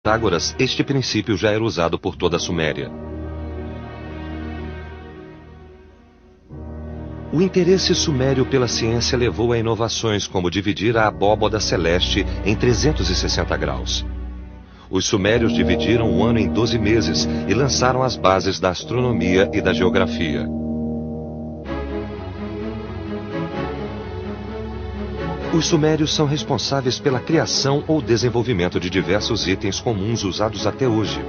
Pitágoras, este princípio já era usado por toda a Suméria. O interesse sumério pela ciência levou a inovações como dividir a abóbada celeste em 360 graus. Os sumérios dividiram o ano em 12 meses e lançaram as bases da astronomia e da geografia. Os sumérios são responsáveis pela criação ou desenvolvimento de diversos itens comuns usados até hoje.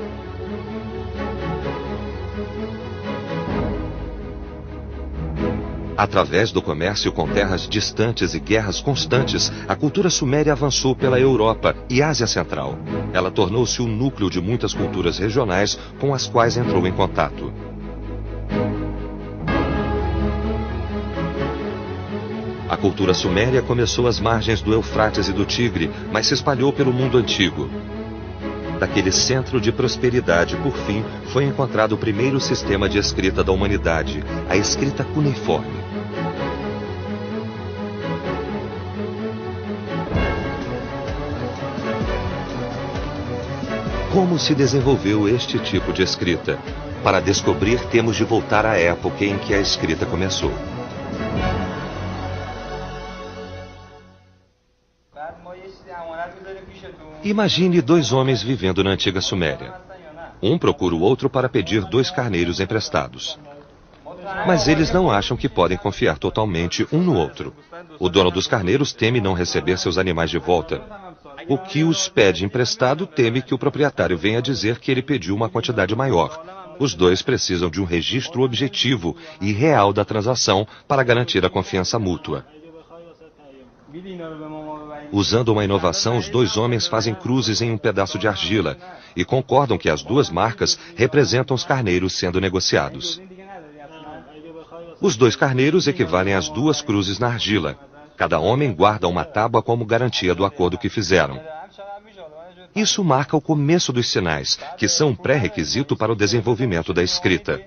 Através do comércio com terras distantes e guerras constantes, a cultura suméria avançou pela Europa e Ásia Central. Ela tornou-se o núcleo de muitas culturas regionais com as quais entrou em contato. A cultura suméria começou às margens do Eufrates e do Tigre, mas se espalhou pelo mundo antigo. Daquele centro de prosperidade, por fim, foi encontrado o primeiro sistema de escrita da humanidade, a escrita cuneiforme. Como se desenvolveu este tipo de escrita? Para descobrir, temos de voltar à época em que a escrita começou. Imagine dois homens vivendo na antiga Suméria. Um procura o outro para pedir 2 carneiros emprestados. Mas eles não acham que podem confiar totalmente um no outro. O dono dos carneiros teme não receber seus animais de volta. O que os pede emprestado teme que o proprietário venha dizer que ele pediu uma quantidade maior. Os dois precisam de um registro objetivo e real da transação para garantir a confiança mútua. Usando uma inovação, os 2 homens fazem cruzes em um pedaço de argila e concordam que as 2 marcas representam os carneiros sendo negociados. Os 2 carneiros equivalem às 2 cruzes na argila. Cada homem guarda uma tábua como garantia do acordo que fizeram. Isso marca o começo dos sinais, que são um pré-requisito para o desenvolvimento da escrita.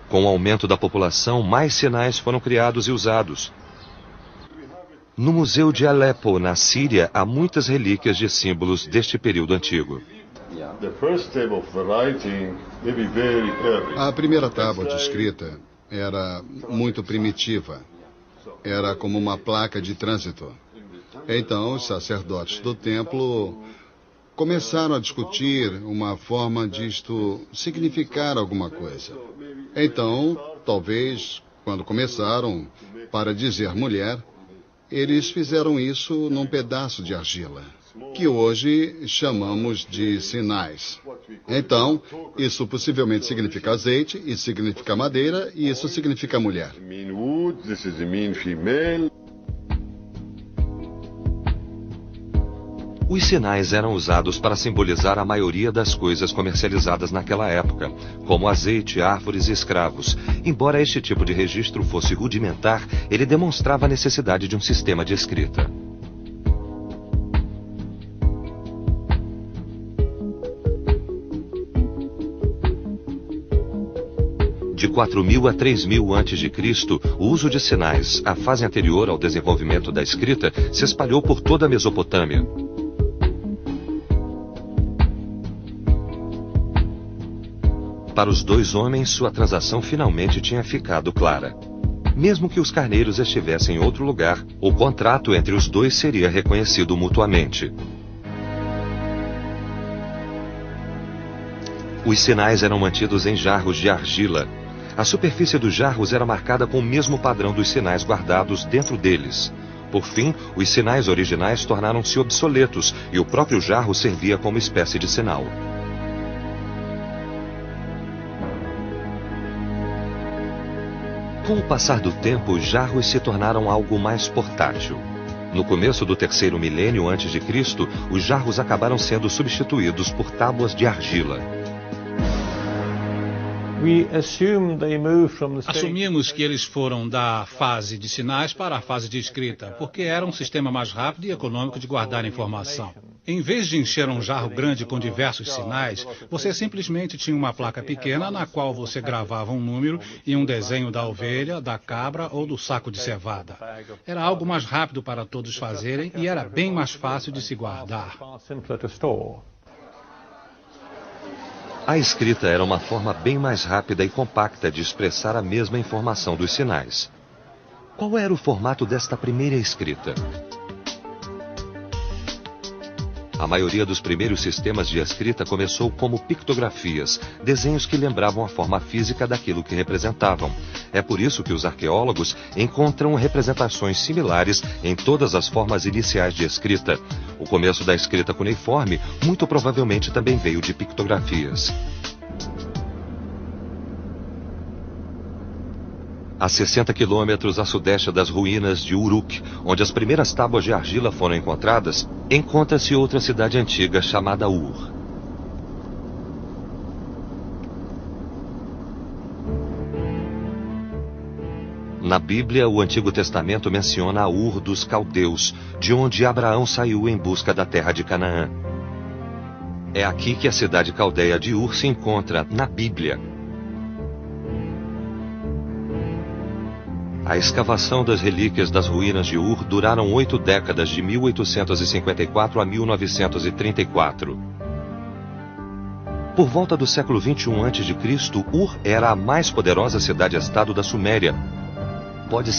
Com o aumento da população, mais sinais foram criados e usados. No Museu de Alepo, na Síria, há muitas relíquias de símbolos deste período antigo. A primeira tábua de escrita era muito primitiva. Era como uma placa de trânsito. Então, os sacerdotes do templo começaram a discutir uma forma disto significar alguma coisa. Então, talvez, quando começaram, para dizer mulher, eles fizeram isso num pedaço de argila, que hoje chamamos de sinais. Então, isso possivelmente significa azeite, isso significa madeira, e isso significa mulher. Os sinais eram usados para simbolizar a maioria das coisas comercializadas naquela época, como azeite, árvores e escravos. Embora este tipo de registro fosse rudimentar, ele demonstrava a necessidade de um sistema de escrita. De 4.000 a 3.000 a.C., o uso de sinais, a fase anterior ao desenvolvimento da escrita, se espalhou por toda a Mesopotâmia. Para os 2 homens, sua transação finalmente tinha ficado clara. Mesmo que os carneiros estivessem em outro lugar, o contrato entre os 2 seria reconhecido mutuamente. Os sinais eram mantidos em jarros de argila. A superfície dos jarros era marcada com o mesmo padrão dos sinais guardados dentro deles. Por fim, os sinais originais tornaram-se obsoletos e o próprio jarro servia como espécie de sinal. Com o passar do tempo, os jarros se tornaram algo mais portátil. No começo do 3º milênio a.C., os jarros acabaram sendo substituídos por tábuas de argila. Assumimos que eles foram da fase de sinais para a fase de escrita, porque era um sistema mais rápido e econômico de guardar informação. Em vez de encher um jarro grande com diversos sinais, você simplesmente tinha uma placa pequena na qual você gravava um número e um desenho da ovelha, da cabra ou do saco de cevada. Era algo mais rápido para todos fazerem e era bem mais fácil de se guardar. A escrita era uma forma bem mais rápida e compacta de expressar a mesma informação dos sinais. Qual era o formato desta primeira escrita? A maioria dos primeiros sistemas de escrita começou como pictografias, desenhos que lembravam a forma física daquilo que representavam. É por isso que os arqueólogos encontram representações similares em todas as formas iniciais de escrita. O começo da escrita cuneiforme muito provavelmente também veio de pictografias. A 60 quilômetros a sudeste das ruínas de Uruk, onde as primeiras tábuas de argila foram encontradas, encontra-se outra cidade antiga chamada Ur. Na Bíblia, o Antigo Testamento menciona a Ur dos Caldeus, de onde Abraão saiu em busca da terra de Canaã. É aqui que a cidade caldeia de Ur se encontra na Bíblia. A escavação das relíquias das ruínas de Ur duraram 8 décadas, de 1854 a 1934. Por volta do século 21 a.C., Ur era a mais poderosa cidade-estado da Suméria. Pode